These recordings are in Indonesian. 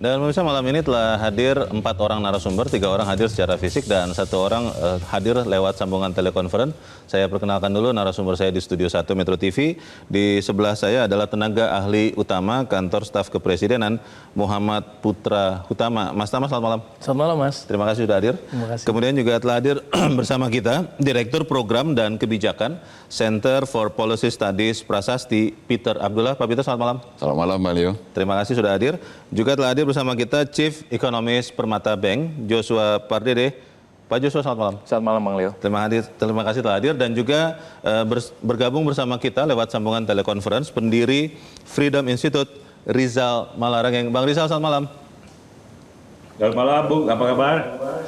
Dan pemirsa, malam ini telah hadir 4 orang narasumber, 3 orang hadir secara fisik dan 1 orang hadir lewat sambungan telekonferen. Saya perkenalkan dulu narasumber saya di Studio 1 Metro TV. Di sebelah saya adalah tenaga ahli utama Kantor Staf Kepresidenan Muhammad Putra Hutama. Mas Tama, selamat malam. Selamat malam, Mas. Terima kasih sudah hadir. Terima kasih. Kemudian juga telah hadir bersama kita Direktur Program dan Kebijakan Center for Policy Studies Prasasti, Peter Abdullah. Pak Peter, selamat malam. Selamat malam, Pak Leo. Terima kasih sudah hadir. Juga telah hadir bersama kita Chief Economist Permata Bank, Joshua Pardede. Pak Joshua, selamat malam. Selamat malam, Bang Leo. Terima kasih telah hadir. Dan juga bergabung bersama kita lewat sambungan telekonferensi pendiri Freedom Institute, Rizal Malarangeng. Bang Rizal, selamat malam. Selamat malam, Bung. Apa kabar?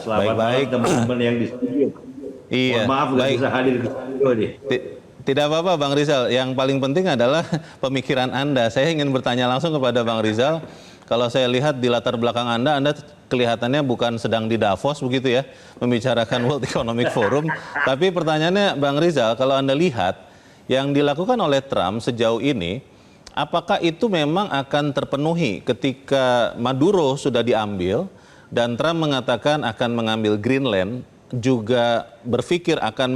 Selamat Baik-baik. malam teman-teman yang di studio. Iya. Mohon maaf nggak bisa hadir ke studio nih. Tidak apa-apa, Bang Rizal. Yang paling penting adalah pemikiran Anda. Saya ingin bertanya langsung kepada Bang Rizal. Kalau saya lihat di latar belakang Anda kelihatannya bukan sedang di Davos begitu ya, membicarakan World Economic Forum. Tapi pertanyaannya, Bang Rizal, kalau Anda lihat yang dilakukan oleh Trump sejauh ini, apakah itu memang akan terpenuhi ketika Maduro sudah diambil dan Trump mengatakan akan mengambil Greenland, juga berpikir akan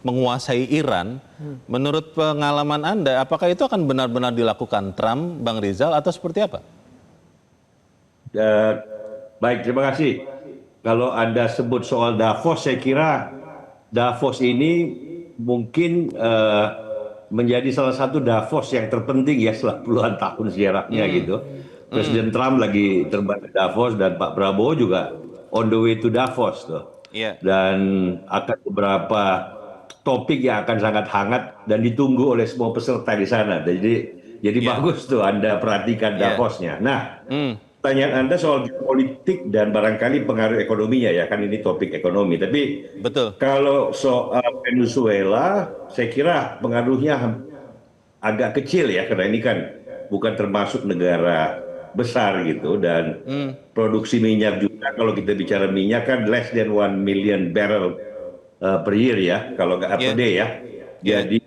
menguasai Iran? Menurut pengalaman Anda, apakah itu akan benar-benar dilakukan Trump, Bang Rizal, atau seperti apa? Baik, terima kasih. Kalau Anda sebut soal Davos, saya kira Davos ini mungkin menjadi salah satu Davos yang terpenting ya setelah puluhan tahun sejarahnya gitu. Presiden Trump lagi terbang ke Davos dan Pak Prabowo juga on the way to Davos tuh. Iya. Dan akan beberapa topik yang akan sangat hangat dan ditunggu oleh semua peserta di sana. Jadi bagus tuh Anda perhatikan Davosnya. Nah, pertanyaan Anda soal politik dan barangkali pengaruh ekonominya ya, kan ini topik ekonomi. Tapi Betul. kalau soal Venezuela, saya kira pengaruhnya agak kecil ya, karena ini kan bukan termasuk negara besar gitu, dan produksi minyak juga, kalau kita bicara minyak kan less than 1 million barrel per year ya, kalau nggak per day ya. Jadi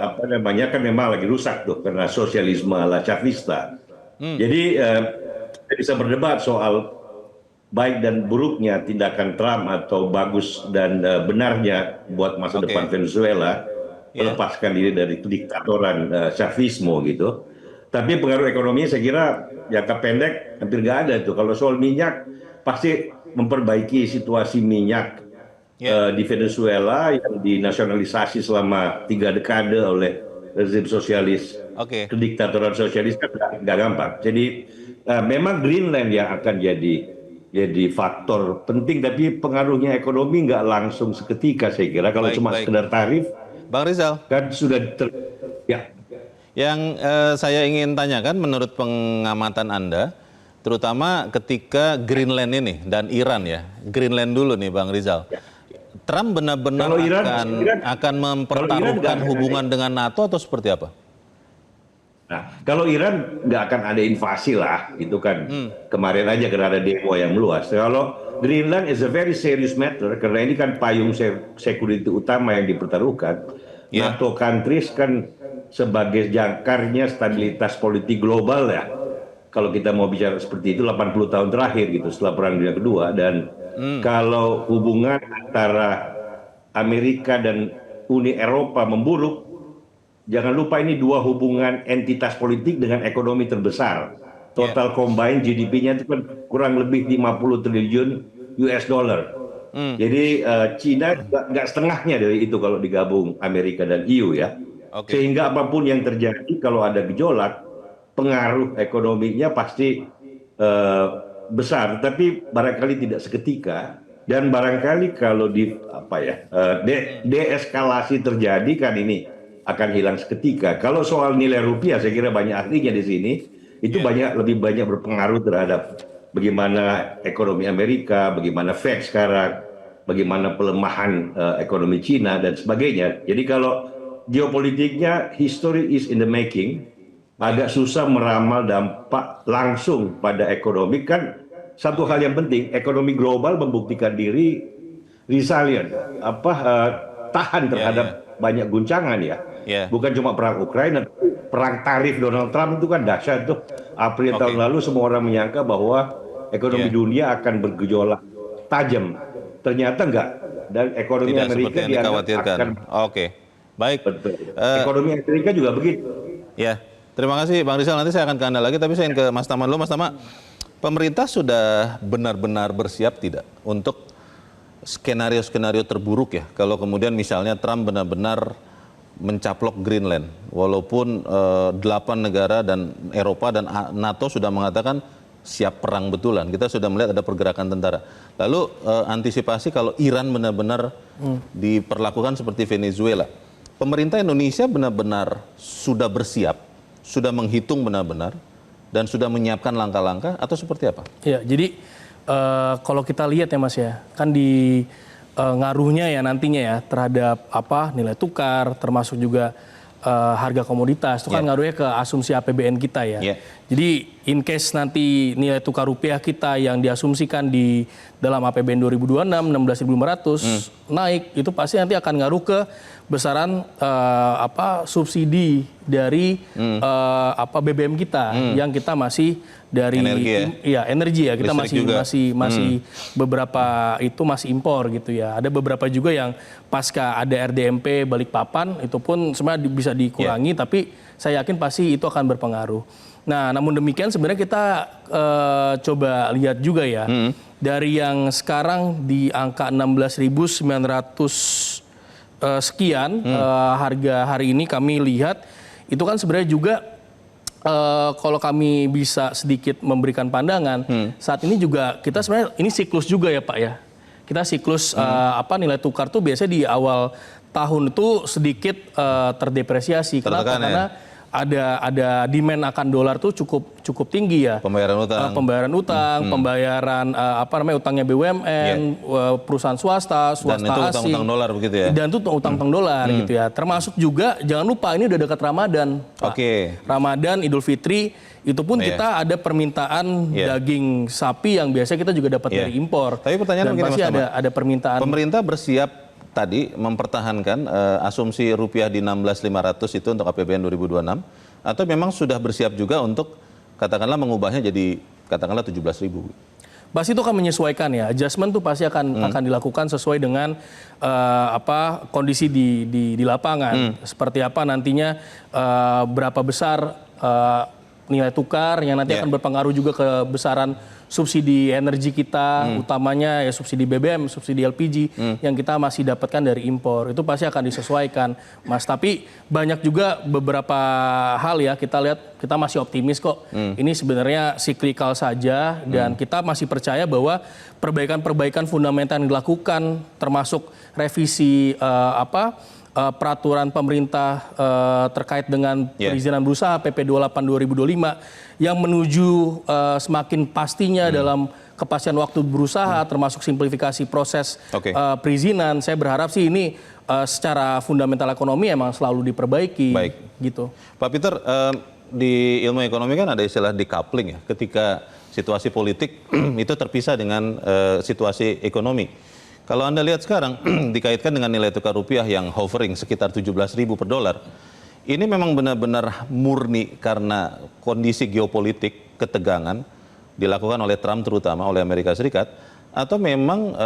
apa namanya, kan memang lagi rusak tuh karena sosialisme ala Chavista. Jadi kita bisa berdebat soal baik dan buruknya tindakan Trump atau bagus dan benarnya buat masa depan Venezuela melepaskan diri dari diktatoran Chavismo gitu. Tapi pengaruh ekonominya saya kira jangka pendek hampir nggak ada tuh. Kalau soal minyak pasti memperbaiki situasi minyak di Venezuela yang dinasionalisasi selama 3 dekade oleh rezim sosialis, kediktatoran sosialis kan nggak gampang. Jadi memang Greenland yang akan jadi faktor penting, tapi pengaruhnya ekonomi nggak langsung seketika saya kira. Kalau cuma sekedar tarif, Bang Rizal, kan sudah ya. Yang saya ingin tanyakan menurut pengamatan Anda, terutama ketika Greenland ini dan Iran ya, Greenland dulu nih Bang Rizal. Trump benar-benar akan mempertaruhkan hubungan dengan NATO atau seperti apa? Nah, kalau Iran nggak akan ada invasi lah, itu kan kemarin aja karena ada demo yang meluas. Kalau Greenland is a very serious matter, karena ini kan payung security utama yang dipertaruhkan. NATO countries kan sebagai jangkarnya stabilitas politik global ya. Kalau kita mau bicara seperti itu 80 tahun terakhir gitu setelah Perang Dunia Kedua, dan kalau hubungan antara Amerika dan Uni Eropa memburuk, jangan lupa ini 2 hubungan entitas politik dengan ekonomi terbesar. Total combined GDP-nya itu kan kurang lebih 50 triliun US dollar. Jadi Cina nggak setengahnya dari itu kalau digabung Amerika dan EU ya. Sehingga apapun yang terjadi kalau ada gejolak, pengaruh ekonominya pasti besar, tapi barangkali tidak seketika, dan barangkali kalau deeskalasi terjadi kan ini akan hilang seketika. Kalau soal nilai rupiah, saya kira banyak ahlinya di sini, itu lebih banyak berpengaruh terhadap bagaimana ekonomi Amerika, bagaimana Fed sekarang, bagaimana pelemahan ekonomi Cina dan sebagainya. Jadi kalau geopolitiknya, history is in the making, agak susah meramal dampak langsung pada ekonomi. Kan satu hal yang penting, ekonomi global membuktikan diri resilient, tahan terhadap banyak guncangan ya. Bukan cuma perang Ukraina, perang tarif Donald Trump itu kan dahsyat tuh. April Oke. tahun lalu semua orang menyangka bahwa ekonomi Iya. dunia akan bergejolak tajam. Ternyata enggak. Dan ekonomi Tidak Amerika seperti yang dianggap dikhawatirkan. akan Oke, baik. betul. Eh, Ekonomi Amerika juga begitu. Ya, terima kasih Bang Rizal. Nanti saya akan ke Anda lagi, tapi saya ingin ke Mas Tama dulu. Mas Tama, pemerintah sudah benar-benar bersiap tidak untuk skenario-skenario terburuk ya? Kalau kemudian misalnya Trump benar-benar mencaplok Greenland, walaupun 8 negara dan Eropa dan NATO sudah mengatakan siap perang betulan. Kita sudah melihat ada pergerakan tentara. Lalu antisipasi kalau Iran benar-benar diperlakukan seperti Venezuela. Pemerintah Indonesia benar-benar sudah bersiap, sudah menghitung benar-benar, dan sudah menyiapkan langkah-langkah atau seperti apa? Ya, jadi kalau kita lihat ya Mas ya, kan di ngaruhnya ya nantinya ya terhadap apa nilai tukar, termasuk juga harga komoditas, itu kan ngaruhnya ke asumsi APBN kita ya. Yeah. Jadi in case nanti nilai tukar rupiah kita yang diasumsikan di dalam APBN 2026 16.500 naik, itu pasti nanti akan ngaruh ke besaran subsidi dari BBM kita yang kita masih dari energi ya kita masih beberapa itu masih impor gitu ya. Ada beberapa juga yang pasca ada RDMP Balikpapan itu pun sebenarnya bisa dikurangi, tapi saya yakin pasti itu akan berpengaruh. Nah, namun demikian sebenarnya kita coba lihat juga ya dari yang sekarang di angka 16.900 sekian harga hari ini kami lihat itu kan sebenarnya juga kalau kami bisa sedikit memberikan pandangan saat ini juga kita sebenarnya ini siklus juga ya Pak ya. Kita siklus nilai tukar tuh biasanya di awal tahun itu sedikit terdepresiasi. Kenapa? Karena ada demand akan dolar tuh cukup tinggi ya. Pembayaran utang. Pembayaran utangnya BUMN, perusahaan swasta Dan itu asing. utang-utang dolar begitu ya. Dan itu utang-utang dolar gitu ya. Termasuk juga jangan lupa ini udah dekat Ramadan. Oke. Ramadan, Idul Fitri itu pun kita ada permintaan daging sapi yang biasanya kita juga dapat dari impor. Tapi pertanyaan dan begini pasti Mas Tama. ada permintaan. Pemerintah bersiap tadi mempertahankan asumsi rupiah di 16.500 itu untuk APBN 2026 atau memang sudah bersiap juga untuk katakanlah mengubahnya jadi katakanlah 17.000? Pasti itu akan menyesuaikan ya. Adjustment tuh pasti akan dilakukan sesuai dengan kondisi di lapangan. Seperti apa nantinya berapa besar nilai tukar yang nanti akan berpengaruh juga ke besaran subsidi energi kita, utamanya ya subsidi BBM, subsidi LPG yang kita masih dapatkan dari impor. Itu pasti akan disesuaikan, Mas. Tapi banyak juga beberapa hal ya kita lihat, kita masih optimis kok. Ini sebenarnya cyclical saja dan kita masih percaya bahwa perbaikan-perbaikan fundamental yang dilakukan termasuk revisi peraturan pemerintah terkait dengan perizinan berusaha PP 28 2025 yang menuju semakin pastinya dalam kepastian waktu berusaha termasuk simplifikasi proses perizinan. Saya berharap sih ini secara fundamental ekonomi emang selalu diperbaiki. Baik. Gitu. Pak Peter, di ilmu ekonomi kan ada istilah decoupling ya, ketika situasi politik itu terpisah dengan situasi ekonomi. Kalau Anda lihat sekarang dikaitkan dengan nilai tukar rupiah yang hovering sekitar 17.000 per dolar, ini memang benar-benar murni karena kondisi geopolitik ketegangan dilakukan oleh Trump terutama oleh Amerika Serikat, atau memang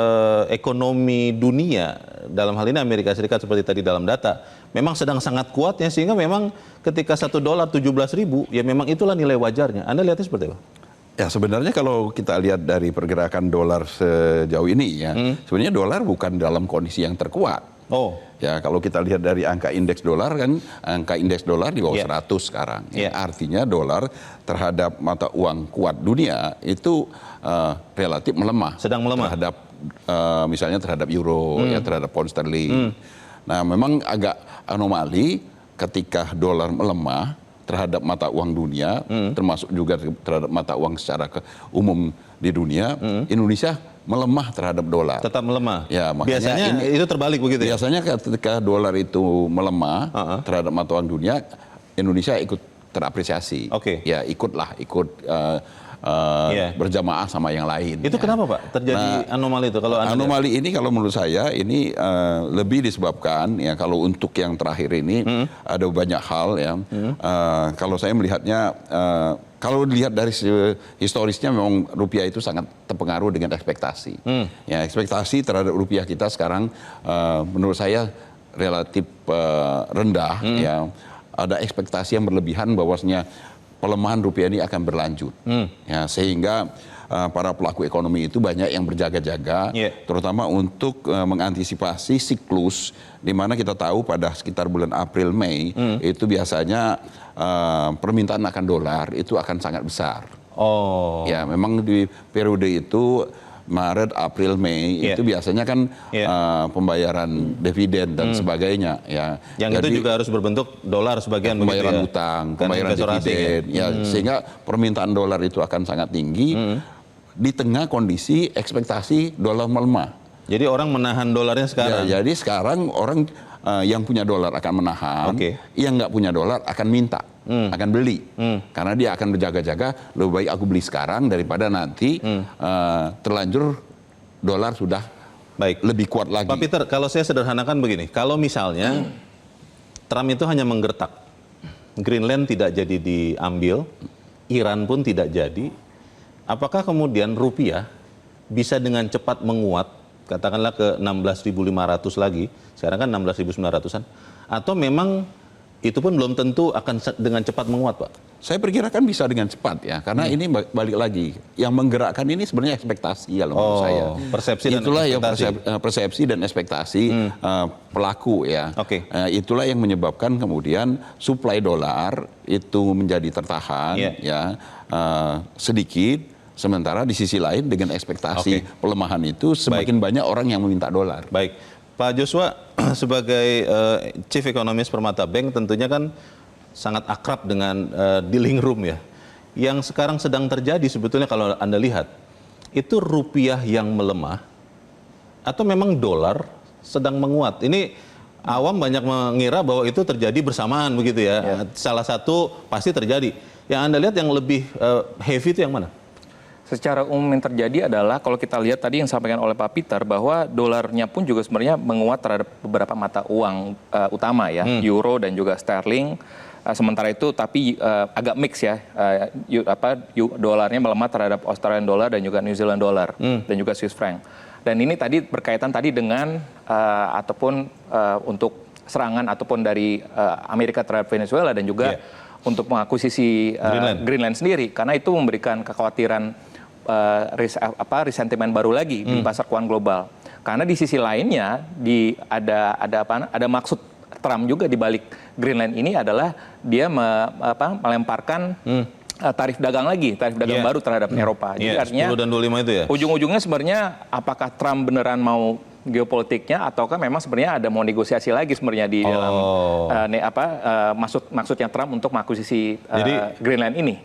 ekonomi dunia dalam hal ini Amerika Serikat seperti tadi dalam data memang sedang sangat kuatnya sehingga memang ketika $1 17.000 ya memang itulah nilai wajarnya. Anda lihatnya seperti apa? Ya sebenarnya kalau kita lihat dari pergerakan dolar sejauh ini ya, sebenarnya dolar bukan dalam kondisi yang terkuat. Oh. Ya kalau kita lihat dari angka indeks dolar kan, angka indeks dolar di bawah 100 sekarang. Ya, artinya dolar terhadap mata uang kuat dunia itu relatif melemah. Sedang melemah. Terhadap misalnya terhadap euro, ya terhadap pound sterling. Nah memang agak anomali ketika dolar melemah terhadap mata uang dunia, termasuk juga terhadap mata uang secara umum di dunia, Indonesia melemah terhadap dolar. Tetap melemah. Ya, makanya biasanya itu terbalik begitu ya? Biasanya ketika dolar itu melemah terhadap mata uang dunia, Indonesia ikut terapresiasi. Oke. Ya ikut berjamaah sama yang lain. Itu kenapa Pak terjadi anomali itu? Kalau Anda anomali ini kalau menurut saya ini lebih disebabkan ya kalau untuk yang terakhir ini ada banyak hal ya. Kalau saya melihatnya kalau dilihat dari historisnya memang rupiah itu sangat terpengaruh dengan ekspektasi. Ya, ekspektasi terhadap rupiah kita sekarang menurut saya relatif rendah ya. Ada ekspektasi yang berlebihan bahwasanya pelemahan rupiah ini akan berlanjut. Ya, sehingga para pelaku ekonomi itu banyak yang berjaga-jaga, terutama untuk mengantisipasi siklus di mana kita tahu pada sekitar bulan April Mei itu biasanya permintaan akan dolar itu akan sangat besar. Ya, memang di periode itu Maret, April, Mei itu biasanya kan pembayaran dividen dan sebagainya ya. Yang jadi, itu juga harus berbentuk dolar sebagian pembayaran begitu utang, pembayaran dividen ya. Sehingga permintaan dolar itu akan sangat tinggi di tengah kondisi ekspektasi dolar melemah. Jadi orang menahan dolarnya sekarang. Ya, jadi sekarang orang yang punya dolar akan menahan, yang nggak punya dolar akan minta, akan beli, karena dia akan berjaga-jaga. Lebih baik aku beli sekarang daripada nanti terlanjur dolar sudah lebih kuat lagi. Pak Peter, kalau saya sederhanakan begini, kalau misalnya Trump itu hanya menggertak, Greenland tidak jadi diambil, Iran pun tidak jadi, apakah kemudian rupiah bisa dengan cepat menguat? Katakanlah ke 16.500 lagi, sekarang kan 16.900-an, atau memang itu pun belum tentu akan dengan cepat menguat, Pak? Saya perkirakan bisa dengan cepat ya, karena ini balik lagi, yang menggerakkan ini sebenarnya ekspektasi kalau menurut saya. Persepsi dan itulah ekspektasi. yang persepsi dan ekspektasi pelaku ya. Itulah yang menyebabkan kemudian suplai dolar itu menjadi tertahan ya sedikit. Sementara di sisi lain dengan ekspektasi pelemahan itu semakin banyak orang yang meminta dolar. Baik, Pak Joshua sebagai Chief Economist Permata Bank tentunya kan sangat akrab dengan dealing room ya. Yang sekarang sedang terjadi sebetulnya kalau Anda lihat, itu rupiah yang melemah atau memang dolar sedang menguat. Ini awam banyak mengira bahwa itu terjadi bersamaan begitu ya. Salah satu pasti terjadi. Yang Anda lihat yang lebih heavy itu yang mana? Secara umum yang terjadi adalah kalau kita lihat tadi yang disampaikan oleh Pak Peter bahwa dolarnya pun juga sebenarnya menguat terhadap beberapa mata uang utama ya, euro dan juga sterling. Sementara itu tapi agak mix ya, dolarnya melemah terhadap Australian dollar dan juga New Zealand dollar dan juga Swiss franc. Dan ini tadi berkaitan tadi dengan ataupun untuk serangan ataupun dari Amerika terhadap Venezuela dan juga untuk mengakuisisi Greenland sendiri, karena itu memberikan kekhawatiran resentimen baru lagi di pasar keuangan global. Karena di sisi lainnya ada maksud Trump juga di balik Greenland ini adalah dia melemparkan tarif dagang baru terhadap Eropa. Jadi artinya 10 dan 25 itu ya. Ujung-ujungnya sebenarnya apakah Trump beneran mau geopolitiknya ataukah memang sebenarnya ada mau negosiasi lagi sebenarnya di dalam maksudnya Trump untuk mengakuisisi Greenland ini.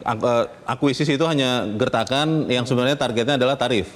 Akuisisi itu hanya gertakan yang sebenarnya targetnya adalah tarif.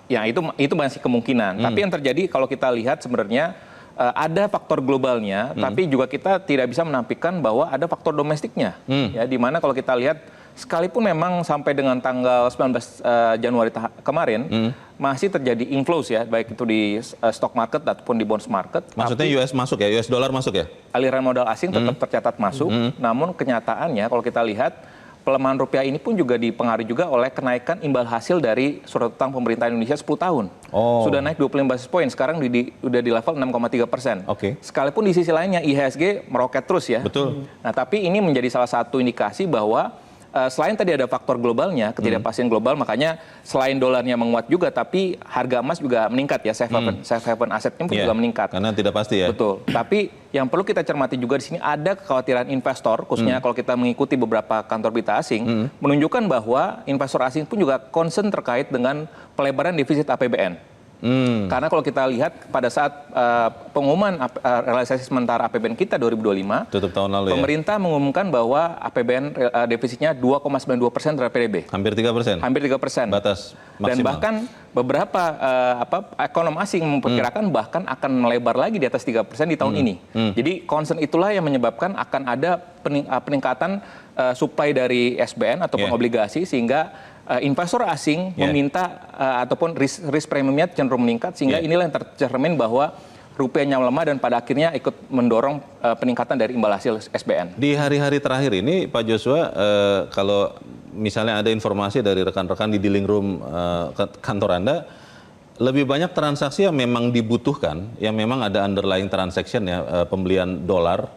Yang itu masih kemungkinan. Tapi yang terjadi kalau kita lihat sebenarnya ada faktor globalnya, tapi juga kita tidak bisa menampilkan bahwa ada faktor domestiknya. Ya, di mana kalau kita lihat sekalipun memang sampai dengan tanggal 19 Januari kemarin masih terjadi inflows ya, baik itu di stock market ataupun di bonds market. Maksudnya US masuk ya, US dollar masuk ya? Aliran modal asing tetap tercatat masuk, namun kenyataannya kalau kita lihat pelemahan rupiah ini pun juga dipengaruhi juga oleh kenaikan imbal hasil dari surat utang pemerintah Indonesia 10 tahun. Sudah naik 25 basis point, sekarang udah di level 6,3%. Sekalipun di sisi lainnya IHSG meroket terus ya. Betul. Nah, tapi ini menjadi salah satu indikasi bahwa selain tadi ada faktor globalnya, ketidakpastian global, makanya selain dolarnya menguat juga, tapi harga emas juga meningkat ya, safe haven asetnya pun juga meningkat. Karena tidak pasti ya. Betul. Tapi yang perlu kita cermati juga di sini ada kekhawatiran investor, khususnya kalau kita mengikuti beberapa kantor berita asing, menunjukkan bahwa investor asing pun juga concern terkait dengan pelebaran defisit APBN. Karena kalau kita lihat pada saat pengumuman realisasi sementara APBN kita 2025, tutup tahun lalu pemerintah mengumumkan bahwa APBN defisitnya 2,92% terhadap PDB. Hampir 3%. Hampir 3%. Batas maksimal. Dan bahkan beberapa ekonom asing memperkirakan bahkan akan melebar lagi di atas 3% di tahun ini. Jadi concern itulah yang menyebabkan akan ada peningkatan supply dari SBN ataupun obligasi, sehingga investor asing meminta ataupun risk premiumnya cenderung meningkat, sehingga inilah yang tercermin bahwa rupiahnya melemah dan pada akhirnya ikut mendorong peningkatan dari imbal hasil SBN. Di hari-hari terakhir ini, Pak Joshua, kalau misalnya ada informasi dari rekan-rekan di dealing room kantor Anda, lebih banyak transaksi yang memang dibutuhkan, yang memang ada underlying transaction ya, pembelian dolar,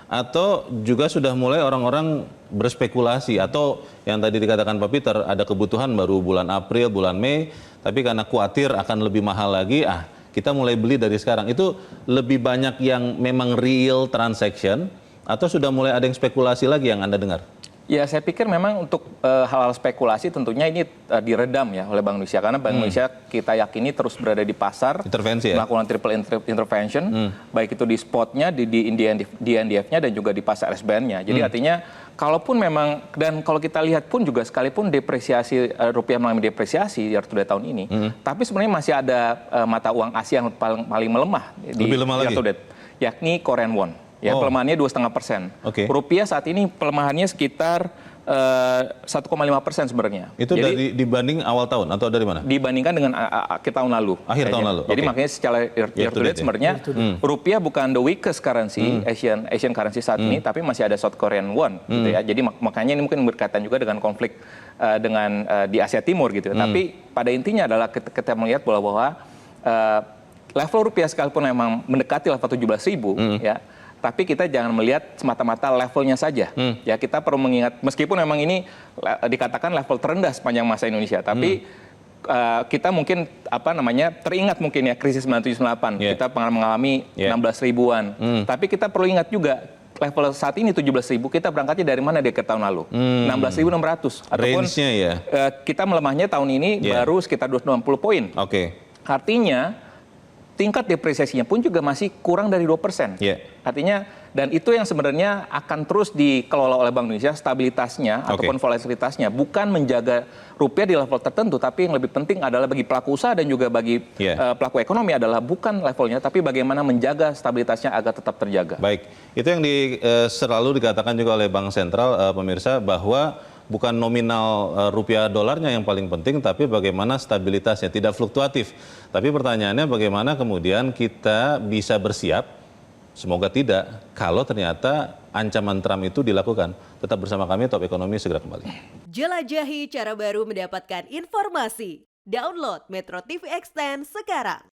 atau juga sudah mulai orang-orang berspekulasi, atau yang tadi dikatakan Pak Peter, ada kebutuhan baru bulan April, bulan Mei, tapi karena khawatir akan lebih mahal lagi, kita mulai beli dari sekarang. Itu lebih banyak yang memang real transaction atau sudah mulai ada yang spekulasi lagi yang Anda dengar? Ya, saya pikir memang untuk hal-hal spekulasi tentunya ini diredam ya oleh Bank Indonesia, karena Bank Indonesia kita yakini terus berada di pasar, intervensi, melakukan triple intervention, baik itu di spotnya, di NDF-nya dan juga di pasar SBN-nya. Jadi artinya kalaupun memang, dan kalau kita lihat pun juga sekalipun depresiasi rupiah mengalami depresiasi year to date tahun ini, tapi sebenarnya masih ada mata uang Asia yang paling melemah di lebih lemah year to date, yakni Korean won. Ya, pelemahannya 2,5%. Rupiah saat ini pelemahannya sekitar 1,5% sebenarnya. Itu jadi, dibanding awal tahun atau dari mana? Dibandingkan dengan akhir tahun lalu. Akhir tahun lalu. Jadi makanya secara year to date sebenarnya rupiah bukan the weakest currency Asian currency saat ini, tapi masih ada South Korean won gitu ya. Jadi makanya ini mungkin berkaitan juga dengan konflik dengan di Asia Timur gitu. Tapi pada intinya adalah kita melihat bahwa level rupiah sekalipun memang mendekati level 17.000 ya. Tapi kita jangan melihat semata-mata levelnya saja. Ya, kita perlu mengingat, meskipun memang ini dikatakan level terendah sepanjang masa Indonesia, tapi kita mungkin teringat mungkin ya krisis 9798. Kita mengalami 16 ribuan. Tapi kita perlu ingat juga level saat ini 17.000, kita berangkatnya dari mana di akhir tahun lalu? 16.600. Ataupun kita melemahnya tahun ini baru sekitar 260 poin. Artinya tingkat depresiasinya pun juga masih kurang dari 2%. Artinya, dan itu yang sebenarnya akan terus dikelola oleh Bank Indonesia, stabilitasnya ataupun volatilitasnya, bukan menjaga rupiah di level tertentu, tapi yang lebih penting adalah bagi pelaku usaha dan juga bagi pelaku ekonomi adalah bukan levelnya, tapi bagaimana menjaga stabilitasnya agar tetap terjaga. Baik, itu yang selalu dikatakan juga oleh Bank Sentral, pemirsa, bahwa bukan nominal rupiah dolarnya yang paling penting, tapi bagaimana stabilitasnya, tidak fluktuatif. Tapi pertanyaannya bagaimana kemudian kita bisa bersiap, semoga tidak, kalau ternyata ancaman Trump itu dilakukan. Tetap bersama kami, Top Ekonomi segera kembali. Jelajahi cara baru mendapatkan informasi. Download Metro TV Extend sekarang.